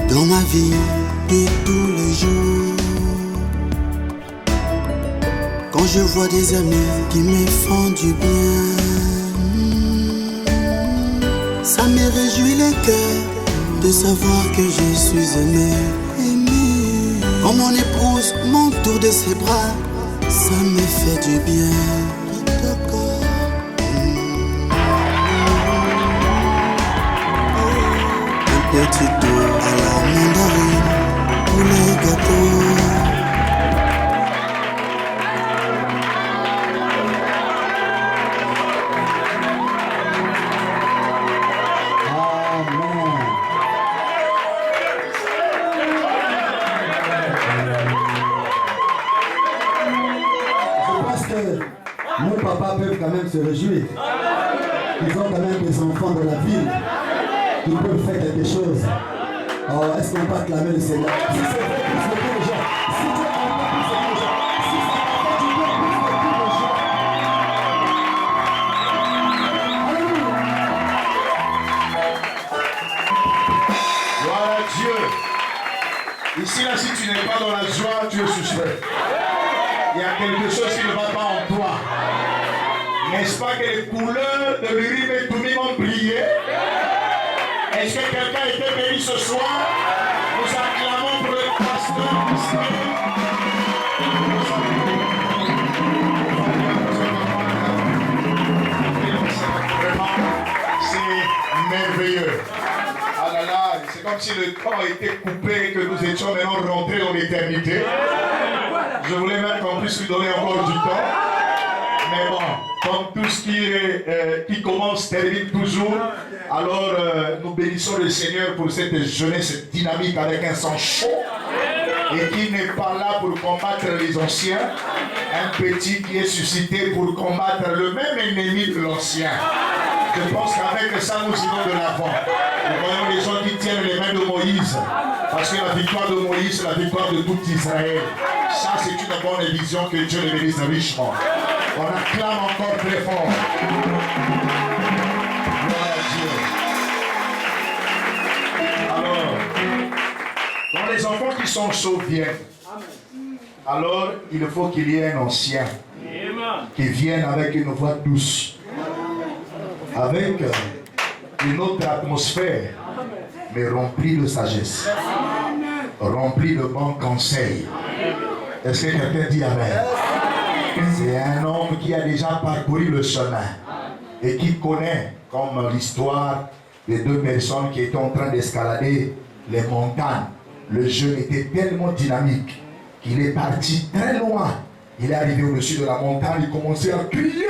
dans ma vie de tous les jours. Quand je vois des amis qui me font du bien, ça me réjouit le cœur de savoir que je suis aimé. Quand mon épouse m'entoure de ses bras, ça me fait du bien. Un petit tour à la mandarine pour les gâteaux. Nos papas peuvent quand même se réjouir. Ils ont quand même des enfants de la ville qui peuvent faire quelque chose. Alors, est-ce qu'on peut acclamer le Seigneur? Si c'est vrai, plus de tous les gens. Si Dieu acclame plus de tous les gens. Si ça fait du bien, plus de tous les gens. Alléluia. Gloire à Dieu. Ici, là, si tu n'es pas dans la joie, tu es suspect. Il y a quelque chose qui ne va pas en toi. N'est-ce pas que les couleurs de l'urine et tout ont brillé? Est-ce que quelqu'un a été béni ce soir? Nous acclamons pour le pasteur. C'est merveilleux. Ah là là, c'est comme si le temps était coupé et que nous étions maintenant rentrés dans l'éternité. Je voulais même qu'on puisse lui donner encore du temps. Mais bon, comme tout ce qui commence termine toujours, alors nous bénissons le Seigneur pour cette jeunesse dynamique avec un sang chaud et qui n'est pas là pour combattre les anciens. Un petit qui est suscité pour combattre le même ennemi de l'ancien. Je pense qu'avec ça, nous irons de l'avant. Nous voyons les gens qui tiennent les mains de Moïse. Parce que la victoire de Moïse, c'est la victoire de tout Israël. Ça, c'est une bonne vision que Dieu les bénisse richement. On acclame encore très fort. Gloire à Dieu. Alors, quand les enfants qui sont chauds viennent, alors il faut qu'il y ait un ancien qui vienne avec une voix douce, avec une autre atmosphère, mais remplie de sagesse, remplie de bons conseils. Est-ce que quelqu'un dit Amen? C'est un homme qui a déjà parcouru le chemin et qui connaît, comme l'histoire des deux personnes qui étaient en train d'escalader les montagnes. Le jeune était tellement dynamique qu'il est parti très loin. Il est arrivé au-dessus de la montagne, il commençait à crier: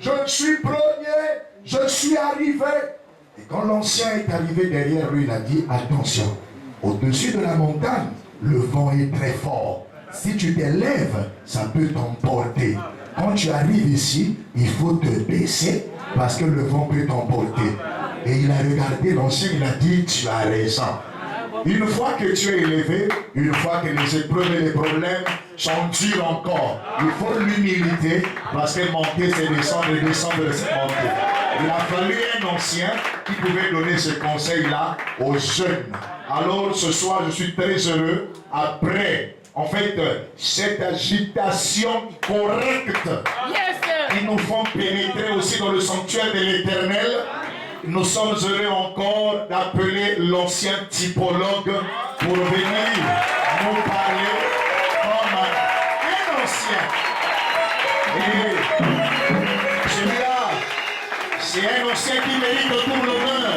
je suis premier, je suis arrivé. Et quand l'ancien est arrivé derrière lui, il a dit: attention, au-dessus de la montagne, le vent est très fort. Si tu t'élèves, ça peut t'emporter. Quand tu arrives ici, il faut te baisser parce que le vent peut t'emporter. Et il a regardé l'ancien, il a dit: tu as raison. Une fois que tu es élevé, une fois que les épreuves et les problèmes sont durs encore, il faut l'humilité parce que monter c'est descendre et descendre c'est monter. Il a fallu un ancien qui pouvait donner ce conseil-là aux jeunes. Alors ce soir, je suis très heureux. Après, en fait, cette agitation correcte qui nous font pénétrer aussi dans le sanctuaire de l'Éternel, nous sommes heureux encore d'appeler l'ancien typologue pour venir nous parler comme un ancien. Et celui-là, c'est un ancien qui mérite tout l'honneur.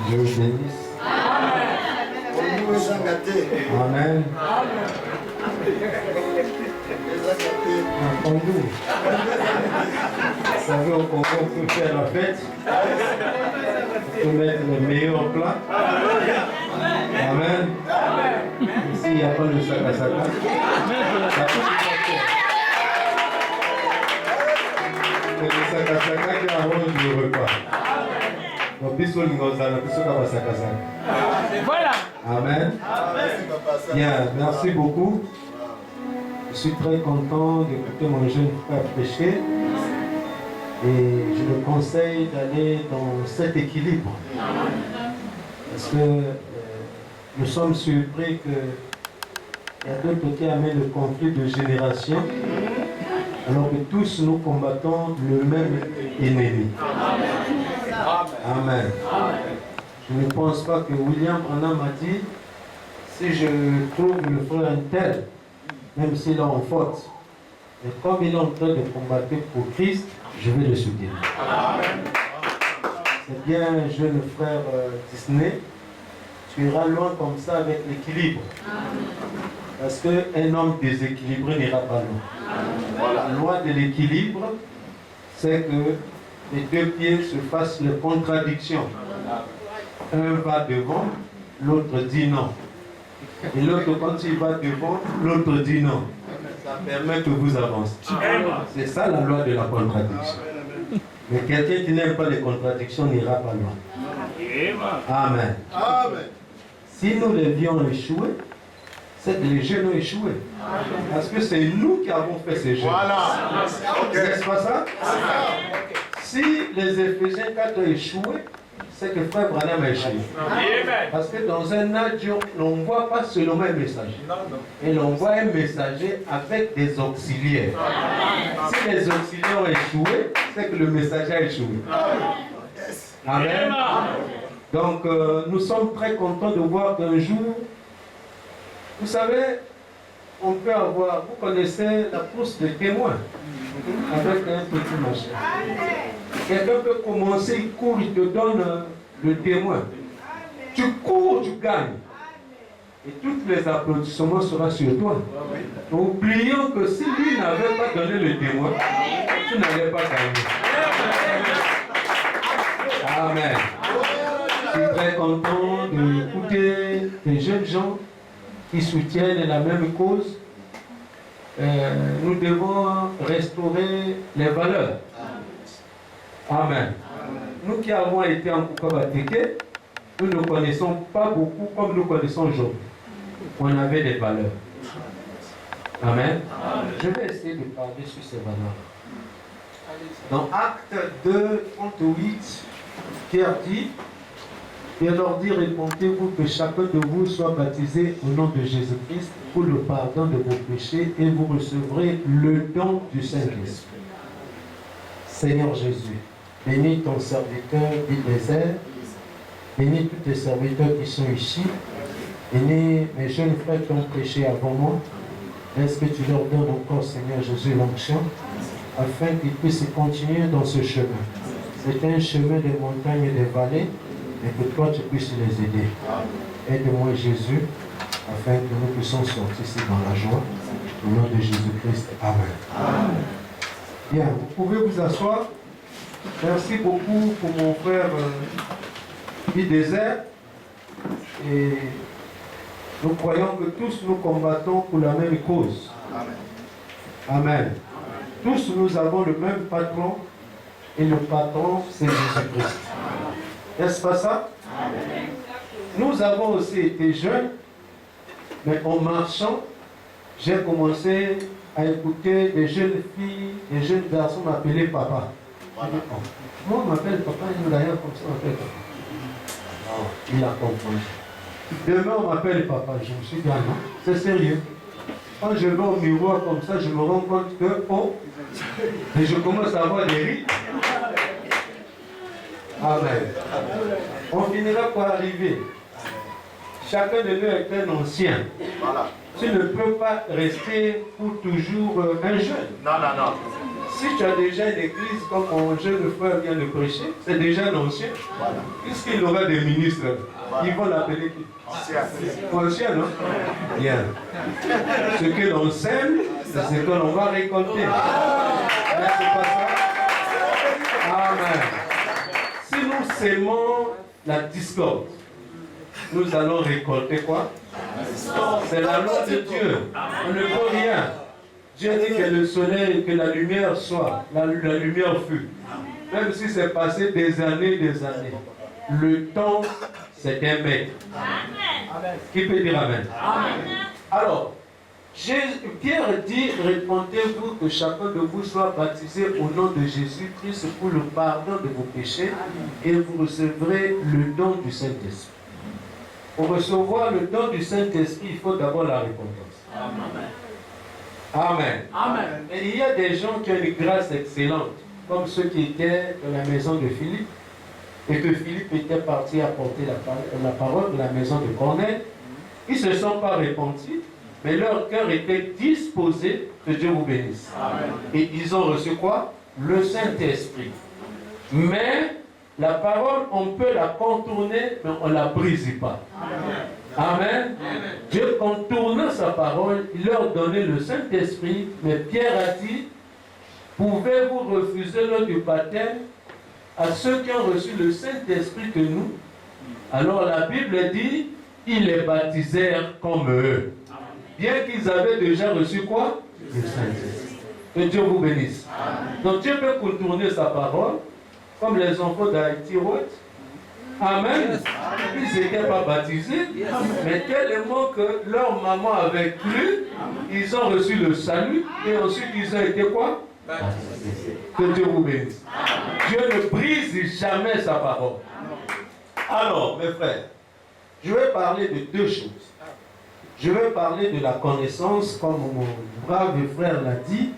Dieu bénisse. Amen. En Congo. Vous savez, au Congo, on peut faire la fête. On peut mettre les meilleurs plats. Amen. Ici, s'il n'y a pas le sakasaka. C'est le sakasaka qui arrange le repas. Donc, voilà. Amen. Bien, merci beaucoup. Je suis très content d'écouter mon jeune frère prêcher. Et je le conseille d'aller dans cet équilibre. Parce que nous sommes surpris qu'il y a d'autres qui amènent le conflit de génération, alors que tous nous combattons le même ennemi. Amen. Je ne pense pas que William Branham a dit, si je trouve le frère un tel, même s'il est en faute, mais comme il est en train de combattre pour Christ, je vais le soutenir. C'est bien, jeune frère Disney, tu iras loin comme ça avec l'équilibre. Parce qu'un homme déséquilibré n'ira pas loin. La loi de l'équilibre, c'est que les deux pieds se fassent les contradictions. Un va devant, l'autre dit non. Et l'autre, quand il va devant, l'autre dit non. Ça permet que vous avancez. C'est ça la loi de la contradiction. Mais quelqu'un qui n'aime pas les contradictions n'ira pas loin. Amen. Si nous devions échouer, c'est que les jeunes ont échoué. Parce que c'est nous qui avons fait ces jeux. Voilà. N'est-ce pas ça? Si les Éphésiens 4 ont échoué, c'est que frère Branham a échoué. Parce que dans un adieu, on ne voit pas seulement un messager. Et l'on voit un messager avec des auxiliaires. Si les auxiliaires ont échoué, c'est que le messager a échoué. Amen. Donc, nous sommes très contents de voir qu'un jour, vous savez, on peut avoir, vous connaissez la course de témoins, avec un petit machin. Quelqu'un peut commencer, il court, il te donne le témoin. Tu cours, tu gagnes. Et tous les applaudissements seront sur toi. Oublions que si lui n'avait pas donné le témoin, tu n'allais pas gagner. Amen. Je suis très content d'écouter des jeunes gens qui soutiennent la même cause. Nous devons restaurer les valeurs. Amen. Nous qui avons été en Kukabateke, nous ne connaissons pas beaucoup comme nous connaissons aujourd'hui. On avait des valeurs. Amen. Je vais essayer de parler sur ces valeurs. Dans Acte 2, 38, Pierre dit, et leur dit, répondez-vous que chacun de vous soit baptisé au nom de Jésus-Christ pour le pardon de vos péchés et vous recevrez le don du Saint-Esprit. Seigneur Jésus, bénis ton serviteur Bilbézer, bénis tous tes serviteurs qui sont ici, bénis mes jeunes frères qui ont prêché avant moi. Est-ce que tu leur donnes encore, Seigneur Jésus, l'onction, afin qu'ils puissent continuer dans ce chemin. C'est un chemin des montagnes et des vallées, et que toi tu puisses les aider. Aide-moi Jésus, afin que nous puissions sortir ici dans la joie. Au nom de Jésus-Christ. Amen. Bien, vous pouvez vous asseoir. Merci beaucoup pour mon frère Bilbézer. Et nous croyons que tous nous combattons pour la même cause. Amen. Tous nous avons le même patron. Et le patron, c'est Jésus-Christ. N'est-ce pas ça? Nous avons aussi été jeunes, mais en marchant, j'ai commencé à écouter des jeunes filles, des jeunes garçons m'appeler papa. Moi, on m'appelle papa, et nous d'ailleurs comme ça, on m'appelle papa. Non, il a compris. Demain, on m'appelle papa. Je me suis dit, ah non, c'est sérieux. Quand je vais au miroir comme ça, je me rends compte que, oh, et je commence à avoir des rides. Amen. On finira par arriver. Chacun de nous est un ancien. Voilà. Tu ne peux pas rester pour toujours un jeune. Non. Si tu as déjà une église comme mon jeune frère vient de prêcher, c'est déjà un ancien. Voilà. Puisqu'il aura des ministres, voilà. Ils vont l'appeler qui? Ancien, non? Bien. Ce que l'on sème, c'est ce que l'on va récolter. Mais c'est pas ça. Amen. Si nous sémons la discorde, nous allons récolter quoi? C'est la loi de Dieu. On ne peut rien. Dieu dit que le soleil, que la lumière soit. La lumière fut. Même si c'est passé des années. Le temps, c'est un maître. Qui peut dire Amen? Alors, Pierre dit, répondez-vous que chacun de vous soit baptisé au nom de Jésus-Christ pour le pardon de vos péchés et vous recevrez le don du Saint-Esprit. Pour recevoir le don du Saint-Esprit, il faut d'abord la repentance. Amen. Amen. Et il y a des gens qui ont une grâce excellente, comme ceux qui étaient dans la maison de Philippe, et que Philippe était parti apporter la parole de la maison de Corneille. Ils ne se sont pas repentis, mais leur cœur était disposé, que Dieu vous bénisse. Amen. Et ils ont reçu quoi? Le Saint-Esprit. Mais la parole, on peut la contourner, mais on ne la brise pas. Amen. Amen. Dieu contournant sa parole, il leur donnait le Saint-Esprit, mais Pierre a dit, pouvez-vous refuser l'eau du baptême à ceux qui ont reçu le Saint-Esprit que nous? Alors la Bible dit, ils les baptisèrent comme eux. Bien qu'ils avaient déjà reçu quoi? Le Saint-Esprit. Que Dieu vous bénisse. Amen. Donc Dieu peut contourner sa parole, comme les enfants d'Haïti. Amen. Ils n'étaient pas baptisés, mais tellement que leur maman avait cru, ils ont reçu le salut, et ensuite ils ont été quoi? Que Dieu vous bénisse. Dieu ne brise jamais sa parole. Alors, mes frères, je vais parler de deux choses. Je vais parler de la connaissance, comme mon brave frère l'a dit.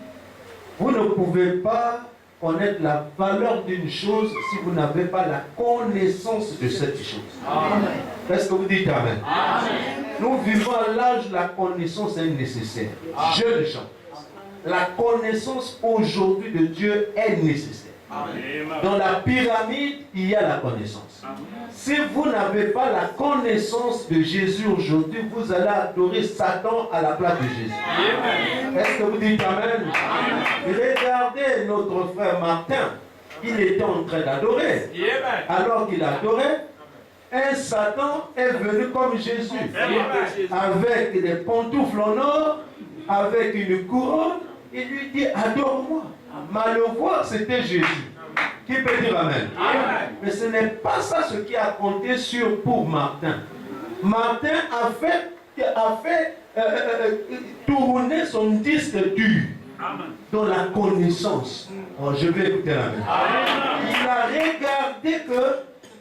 Vous ne pouvez pas connaître la valeur d'une chose si vous n'avez pas la connaissance de cette chose. Amen. Est-ce que vous dites Amen? Amen. Nous vivons à l'âge où la connaissance est nécessaire. Jeunes gens, la connaissance aujourd'hui de Dieu est nécessaire. Amen. Dans la pyramide, il y a la connaissance. Amen. Si vous n'avez pas la connaissance de Jésus aujourd'hui, vous allez adorer Satan à la place de Jésus. Amen. Est-ce que vous dites Amen? Amen. Regardez notre frère Martin. Il était en train d'adorer. Alors qu'il adorait, un Satan est venu comme Jésus. Avec des pantoufles en or, avec une couronne. Il lui dit, adore-moi. Malheureux, c'était Jésus. Qui peut dire Amen? Amen. Mais ce n'est pas ça ce qui a compté pour Martin. Martin a fait tourner son disque dur dans la connaissance. Oh, je vais écouter Amen. Il a regardé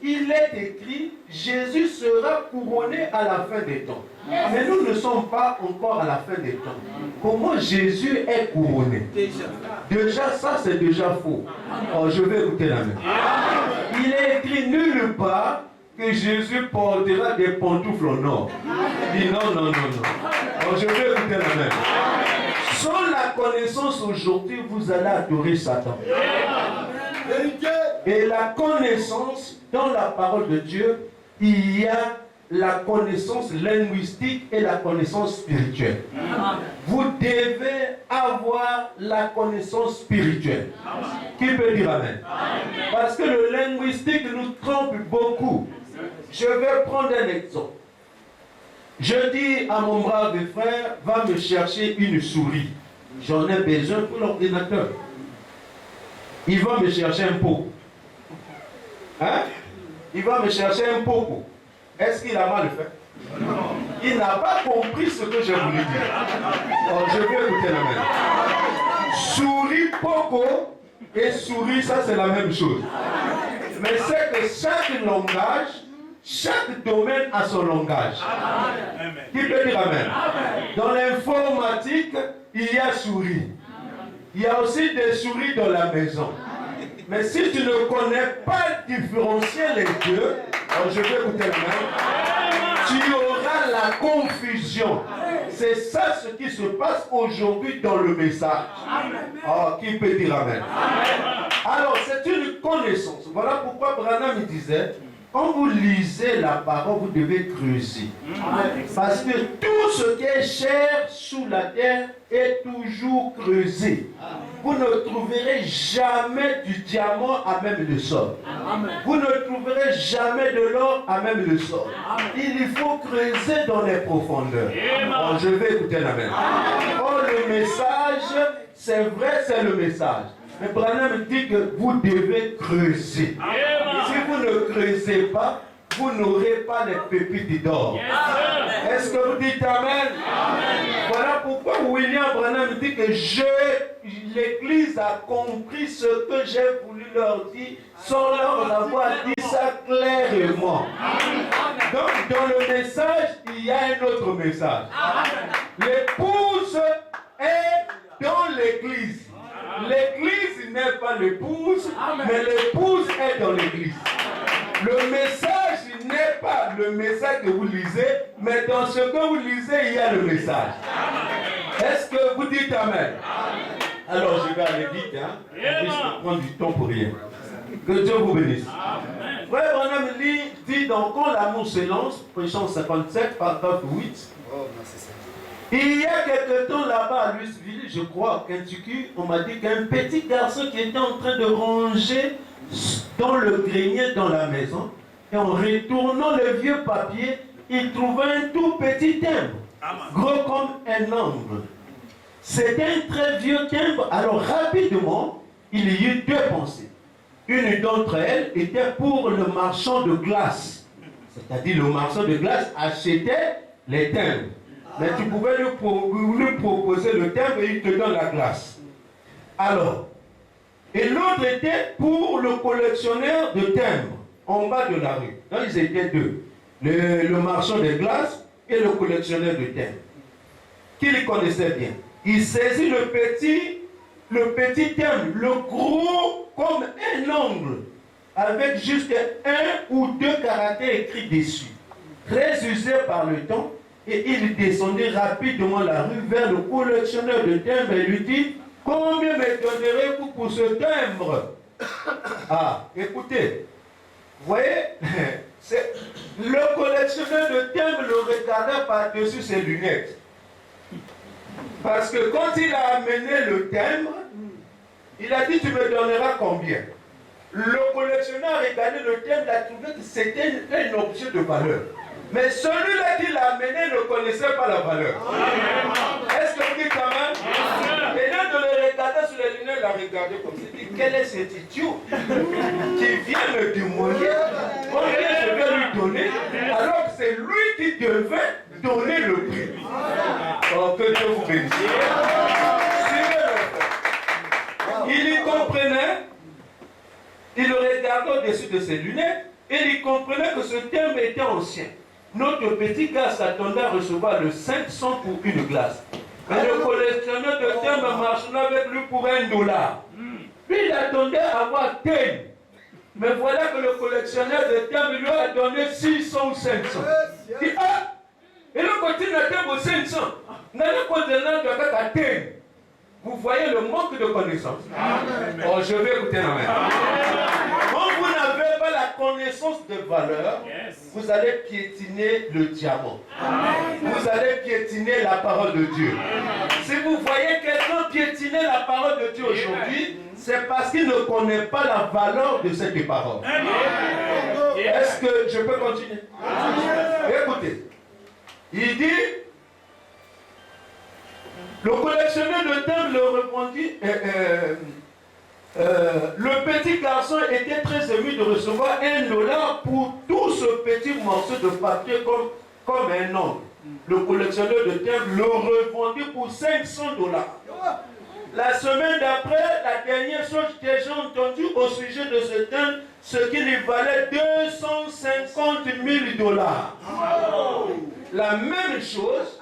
qu'il est écrit, Jésus sera couronné à la fin des temps. Mais nous ne sommes pas encore à la fin des temps. Comment Jésus est couronné? Déjà ça c'est déjà faux. Oh, je vais écouter la main. Il est écrit nulle part que Jésus portera des pantoufles en or. Il dit non. Oh, je vais écouter la main. Sans la connaissance aujourd'hui, vous allez adorer Satan. Et la connaissance, dans la parole de Dieu, il y a la connaissance linguistique et la connaissance spirituelle. Vous devez avoir la connaissance spirituelle. Qui peut dire Amen? Parce que le linguistique nous trompe beaucoup. Je vais prendre un exemple. Je dis à mon brave frère, va me chercher une souris. J'en ai besoin pour l'ordinateur. Il va me chercher un pot. Hein? Il va me chercher un pot. Est-ce qu'il a mal fait? Non. Il n'a pas compris ce que je voulais dire. Oh, je vais écouter la main. Souris, poco et souris, ça c'est la même chose. Mais c'est que chaque langage, chaque domaine a son langage. Amen. Qui peut dire Amen? Dans l'informatique, il y a souris. Il y a aussi des souris dans la maison. Mais si tu ne connais pas différencier les deux, alors je vais écouter la main, tu auras la confusion. C'est ça ce qui se passe aujourd'hui dans le message. Oh, qui peut dire Amen? Alors c'est une connaissance. Voilà pourquoi Branham disait, quand vous lisez la parole, vous devez creuser. Parce que tout ce qui est chair sous la terre est toujours creusé. Vous ne trouverez jamais du diamant à même le sol. Vous ne trouverez jamais de l'or à même le sol. Il faut creuser dans les profondeurs. Oh, je vais écouter la main. Oh, le message, c'est vrai, c'est le message. Mais Branham dit que vous devez creuser. Si vous ne creusez pas, vous n'aurez pas les pépites d'or. Est-ce que vous dites Amen? Voilà pourquoi William Branham dit que l'Église a compris ce que j'ai voulu leur dire sans leur avoir dit ça clairement. Donc dans le message, il y a un autre message. L'épouse est dans l'Église. L'église n'est pas l'épouse, mais l'épouse est dans l'église. Le message n'est pas le message que vous lisez, mais dans ce que vous lisez, il y a le message. Est-ce que vous dites Amen? Alors je vais aller vite, hein? On risque de prendre du temps pour rien. Que Dieu vous bénisse. Frère Branham dit donc quand l'amour se lance, prêchant 57, paragraphe 8. Il y a quelque temps là-bas à Louisville, je crois, au Kentucky, on m'a dit qu'un petit garçon qui était en train de ranger dans le grenier dans la maison, et en retournant le vieux papier, il trouvait un tout petit timbre, gros comme un angle. C'était un très vieux timbre, alors rapidement, il y eut deux pensées. Une d'entre elles était pour le marchand de glace, c'est-à-dire le marchand de glace achetait les timbres. Mais tu pouvais lui proposer le timbre et il te donne la glace. Alors, et l'autre était pour le collectionneur de timbres en bas de la rue. Donc ils étaient deux. Le marchand de glace et le collectionneur de timbres. Qu'il connaissait bien. Il saisit le petit timbre, le gros comme un ongle, avec juste un ou deux caractères écrits dessus. Très usé par le temps. Et il descendit rapidement la rue vers le collectionneur de timbres et lui dit: combien me donnerez-vous pour ce timbre? Ah, écoutez, vous voyez, le collectionneur de timbres le regardait par-dessus ses lunettes. Parce que quand il a amené le timbre, il a dit: tu me donneras combien? Le collectionneur a regardé le timbre, il a trouvé que c'était un objet de valeur. Mais celui-là qui l'a amené ne connaissait pas la valeur. Est-ce que vous dites Amen? Et là, de le regarder sur les lunettes, il a regardé comme ça. Il dit: quel est cet idiot qui vient me demander combien je vais lui donner, alors que c'est lui qui devait donner le prix. Oh, que Dieu vous bénisse. Il y comprenait, il le regardait au-dessus de ses lunettes, et il comprenait que ce terme était ancien. Notre petit gars s'attendait à recevoir le 500 pour une glace. Mais le collectionneur de timbres marchait avec lui pour $1. Lui, il attendait à avoir 10. Mais voilà que le collectionneur de timbres lui a donné 600 ou 500. Il dit: ah! Et le continue à timbre 500. Vous voyez le manque de connaissance. Oh, je vais écouter la main. Quand vous n'avez pas la connaissance de valeur, vous allez piétiner le diamant. Vous allez piétiner la parole de Dieu. Si vous voyez quelqu'un piétiner la parole de Dieu aujourd'hui, c'est parce qu'il ne connaît pas la valeur de cette parole. Est-ce que je peux continuer? Écoutez, il dit: le collectionneur de timbres le répondit. Le petit garçon était très ému de recevoir $1 pour tout ce petit morceau de papier comme un homme. Le collectionneur de timbres le revendit pour $500. La semaine d'après, la dernière chose que j'ai entendue au sujet de ce timbre, ce qui lui valait $250 000. La même chose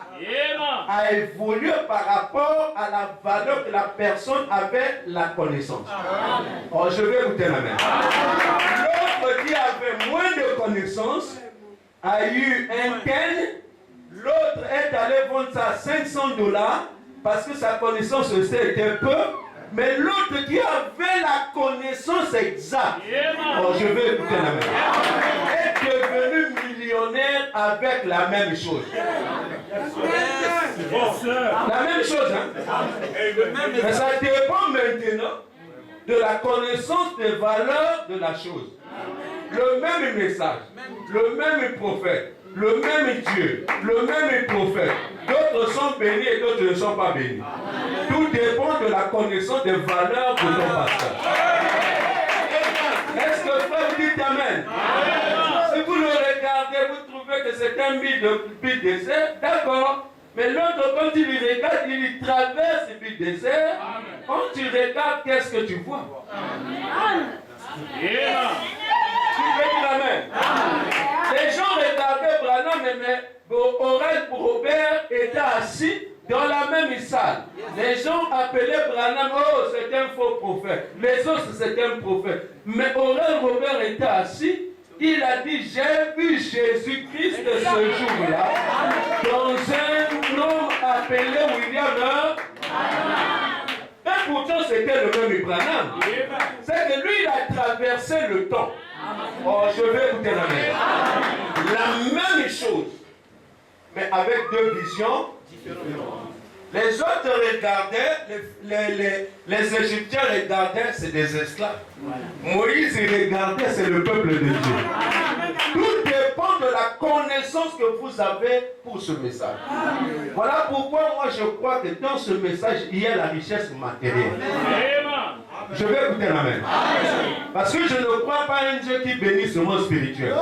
a évolué par rapport à la valeur que la personne avait la connaissance. Oh, je vais écouter la main. L'autre qui avait moins de connaissances a eu un gain. L'autre est allé vendre ça à $500 parce que sa connaissance aussi était peu. Mais l'autre qui avait la connaissance exacte, oh, je vais écouter la main, avec la même chose. La même chose, hein? Mais ça dépend maintenant de la connaissance des valeurs de la chose. Le même message, le même prophète, le même Dieu, le même prophète. D'autres sont bénis et d'autres ne sont pas bénis. Tout dépend de la connaissance des valeurs de ton pasteur. Est-ce que frère vous dites Amen? Si vous le regardez, vous trouvez que c'est un bid désert, d'accord. Mais l'autre, quand il regarde, il traverse le bid désert. Quand tu regardes, qu'est-ce que tu vois? Tu veux dire Amen? Les gens regardaient Branham, mais Oral Robert était assis dans la même salle. Les gens appelaient Branham, oh c'est un faux prophète. Les autres c'est un prophète. Mais Oral Robert était assis. Il a dit, j'ai vu Jésus-Christ de ce jour-là dans un homme appelé William. Et pourtant c'était le même Branham. C'est que lui il a traversé le temps. Oh, je vais écouter la même. La même chose, mais avec deux visions différentes. Les autres regardaient, les Égyptiens regardaient, c'est des esclaves. Moïse regardait, c'est le peuple de Dieu. Tout dépend de la connaissance que vous avez pour ce message. Voilà pourquoi moi je crois que dans ce message, il y a la richesse matérielle. Je vais écouter la même. Parce que je ne crois pas à un Dieu qui bénit seulement spirituel.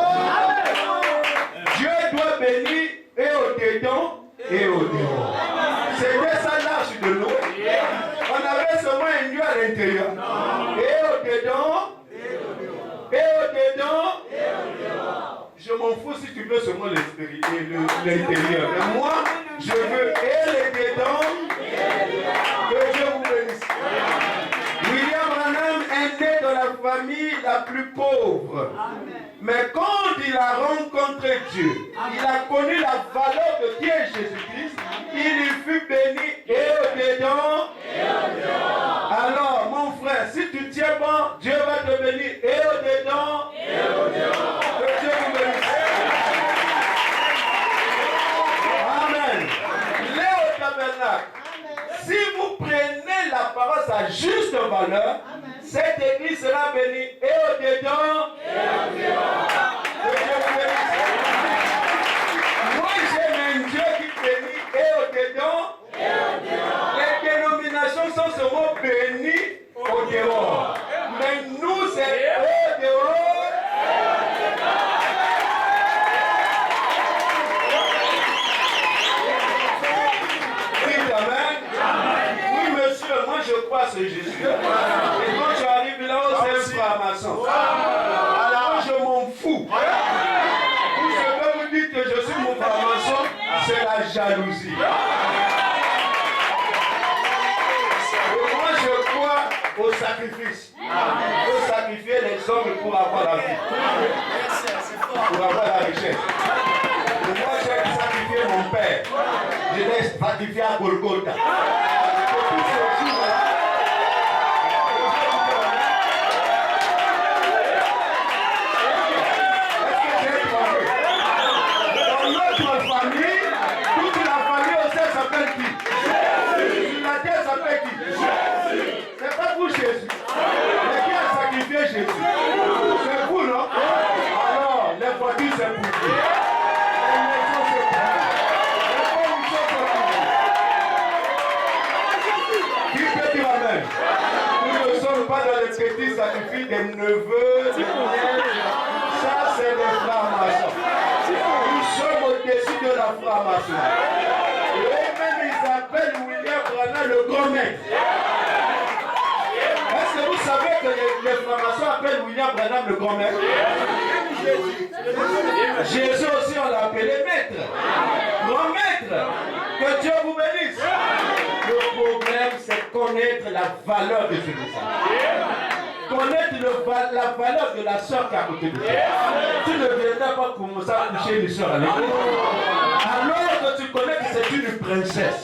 Dieu doit bénir et au-dedans et au-dehors. C'était ça l'arche de l'eau. On avait seulement un Dieu à l'intérieur. Et au-dedans et au-dedans. Je m'en fous si tu veux seulement l'intérieur. Mais moi, je veux et les dedans. Que Dieu vous bénisse. William Branham est né dans la famille la plus pauvre. Mais quand il a rencontré Dieu, il a connu la valeur de qui est Jésus-Christ, il y fut béni et au-dedans. Alors, mon frère, si tu tiens bon, Dieu va te bénir et au-dedans. Que Dieu vous bénisse. Amen. Léo Tabernacle. Si vous prenez la parole à sa juste valeur, cette église sera bénie et au-dedans. Moi j'aime un Dieu qui bénit et au-dedans. Les dénominations sont seulement bénies au dehors. Mais nous c'est au dehors. Je crois c'est Jésus. Et quand tu arrives là-haut, c'est un franc-maçon. Alors je m'en fous. Vous savez, vous dites que je suis mon franc-maçon, c'est la jalousie. Et moi je crois au sacrifice. Il faut sacrifier les hommes pour avoir la vie. Pour avoir la richesse. Et moi j'ai sacrifié mon père. Je l'ai sacrifié à Golgotha. Petits sacrifices des neveux, ça c'est des francs-maçons. Nous sommes au-dessus de la franc-maçonnerie. Et même ils appellent William Branham le grand maître. Est-ce que vous savez que les francs-maçons appellent William Branham le grand maître? Jésus aussi on l'a appelé maître. Grand maître. Que Dieu vous bénisse. Le problème c'est connaître la valeur de ce message. Connaître la valeur de la soeur qui est à côté de toi. Tu ne viendras pas commencer à coucher une soeur à l'église. Alors que tu connais que c'est une princesse.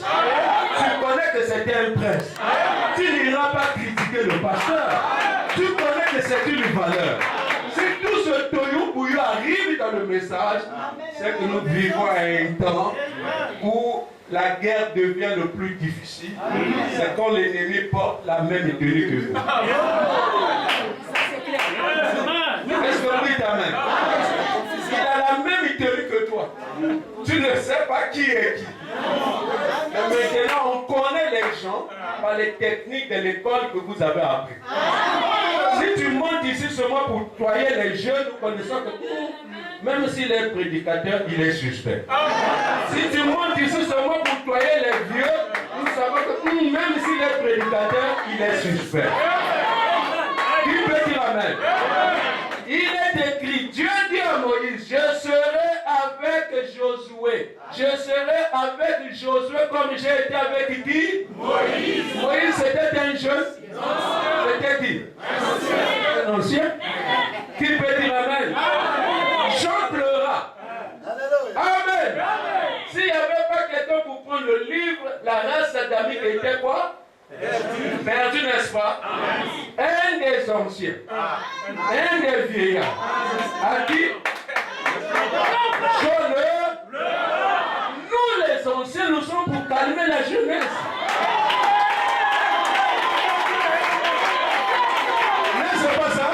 Tu connais que c'était un prince. Tu n'iras pas critiquer le pasteur. Tu connais que c'est une valeur. Si tout ce toyou bouillon arrive arrive dans le message, c'est que nous vivons à un temps où la guerre devient le plus difficile. C'est quand l'ennemi porte la même tenue que nous. Est-ce que vous dites amen? Il a la même tenue que toi. Tu ne sais pas qui est qui. Mais maintenant, on connaît les gens par les techniques de l'école que vous avez appris. Si tu montes ici seulement pour toyer les jeunes, nous connaissons que même s'il est prédicateur, il est suspect. Si tu montes ici seulement pour toyer les vieux, nous savons que même s'il est prédicateur, il est suspect. Qui peut dire amen? Il est écrit, Dieu dit à Moïse, je serai avec Josué. Je serai avec Josué comme j'ai été avec qui? Moïse. Moïse c'était un jeune? C'était qui? Un ancien? Qui peut dire amen? Jean pleura. Amen. S'il n'y avait pas quelqu'un pour prendre le livre, la race adamique était quoi? Perdu, n'est-ce pas? Un des anciens, un des vieillards a dit, nous les anciens, nous sommes pour calmer la jeunesse. N'est-ce pas ça?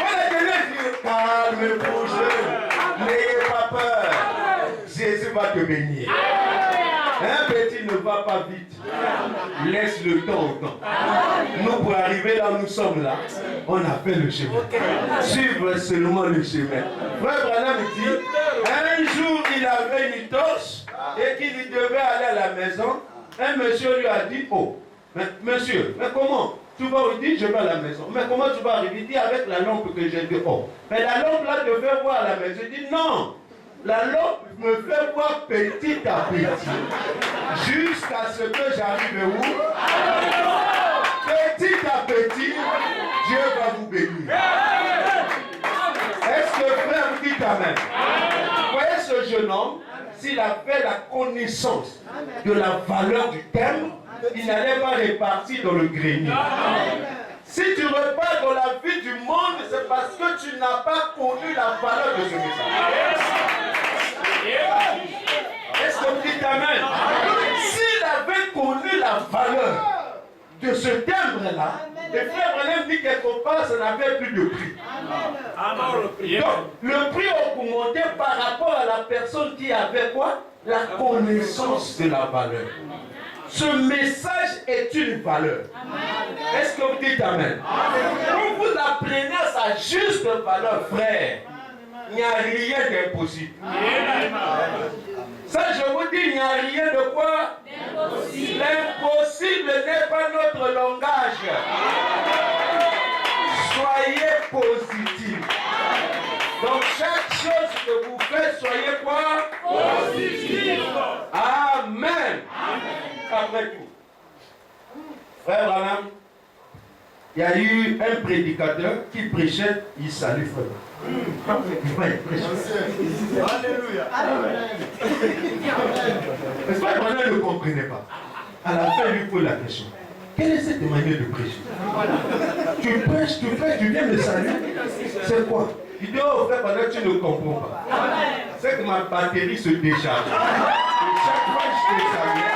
On a donné Dieu, calme-vous, n'ayez pas peur. Jésus va te bénir. Un petit ne va pas vite. Laisse le temps au temps. Nous, pour arriver là où nous sommes là, on a fait le chemin. Suivre seulement le chemin. Frère Branham dit, un jour il avait une torche et qu'il devait aller à la maison. Un monsieur lui a dit, oh, monsieur, mais comment? Tu vas lui dire, je vais à la maison. Mais comment tu vas arriver? Il dit, avec la lampe que j'ai dehors. Mais la lampe là devait voir à la maison. Il dit, non. La lampe me fait voir petit à petit, jusqu'à ce que j'arrive où? Petit à petit, Dieu va vous bénir. Est-ce que frère vous dites amen? Vous voyez ce jeune homme, s'il avait la connaissance de la valeur du thème, il n'allait pas répartir dans le grenier. Si tu repars dans la vie du monde, c'est parce que tu n'as pas connu la valeur de ce message. Est-ce que vous dites amen? S'il avait connu la valeur de ce timbre-là, le frère Branham dit quelque part, ça n'avait plus de prix. Donc, le prix augmentait par rapport à la personne qui avait quoi? La connaissance de la valeur. Ce message est une valeur. Est-ce que vous dites amen? Quand vous apprenez à sa juste valeur, frère, il n'y a rien d'impossible. Ça, je vous dis, il n'y a rien de quoi? L'impossible n'est pas notre langage. Soyez positif. Donc, chaque chose que vous faites, soyez quoi? Positif. Amen. Après tout, frère Branham, il y a eu un prédicateur qui prêchait, il salue frère. Il va être prêché. Alléluia. Mais frère Branham ne comprenait pas. À la fin, il lui pose la question. Quelle est cette manière de prêcher? Tu prêches, tu fais, tu viens me saluer. C'est quoi? Il dit, oh frère Branham, tu ne comprends pas. C'est que ma batterie se décharge. Et chaque fois que je te salue,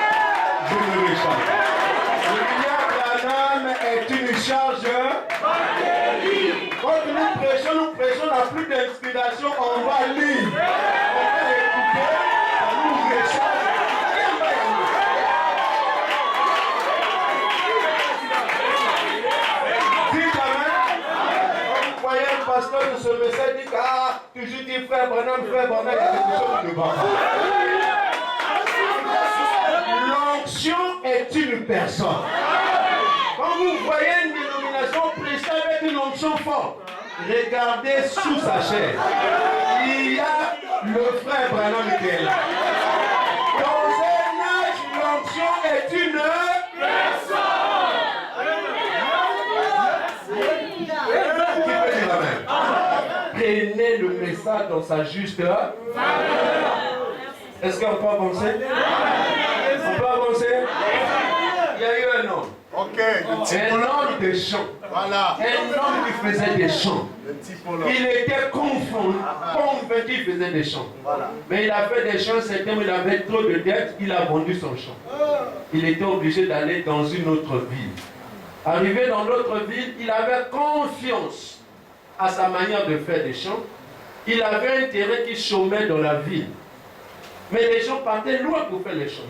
je me recharge. Le William Branham est une charge. Quand nous prêchons, on n'a plus d'inspiration, on va lire. On va écouter, ça nous recharge. Dites amen. Quand vous voyez le pasteur de ce message, dit ah, toujours dit frère Branham, il y a quelque chose de bas. L'onction est une personne. Quand vous voyez une dénomination prêcher avec une onction forte, regardez sous sa chair. Il y a le frère Branham qui est là. Dans un âge, l'onction est une personne. Qui peut dire amen? Prenez le message dans sa juste valeur. Est-ce qu'on peut avancer? On peut avancer? Il y a eu un homme. Un homme de chant. Voilà. Un homme qui faisait des chants. Il était convaincu qu'il faisait des champs. Mais il a fait des champs, c'est comme il avait trop de dettes, il a vendu son champ. Il était obligé d'aller dans une autre ville. Arrivé dans l'autre ville, il avait confiance à sa manière de faire des champs. Il avait intérêt qu'il chômait dans la ville. Mais les gens partaient loin pour faire les champs.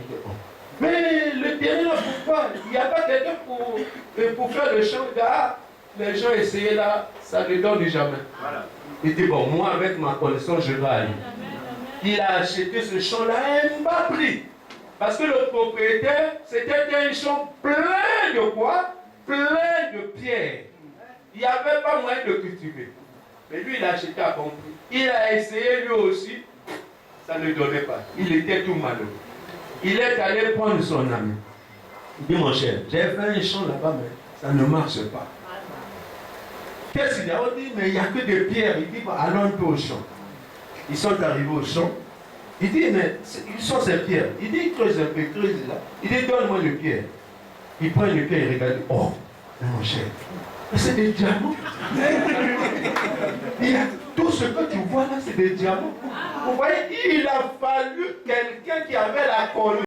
Mais le terrain, pourquoi? Il n'y a pas quelqu'un pour faire le champ. Les gens essayaient là, ça ne donne jamais. Voilà. Il dit, bon, moi avec ma connaissance, je vais aller. Il a acheté ce champ-là à un bas prix. Parce que le propriétaire, c'était un champ plein de quoi? Plein de pierres. Il n'y avait pas moyen de cultiver. Mais lui, il a acheté à bon prix. Il a essayé lui aussi, ça ne donnait pas. Il était tout malheureux. Il est allé prendre son ami. Il dit, mon cher, j'ai fait un champ là-bas, mais ça ne marche pas. Qu'est-ce qu'il a dit? Mais il n'y a que des pierres. Il dit, bah, allons un peu au champ. Ils sont arrivés au champ. Il dit, mais ils sont ces pierres. Il dit, creuse un peu, creuse là. Il dit, donne-moi les pierres. Il prend les pierres, il regarde. Oh, mon cher, mais c'est des diamants. Tout ce que tu vois là, c'est des diamants. Vous voyez, il a fallu quelqu'un qui avait la connaissance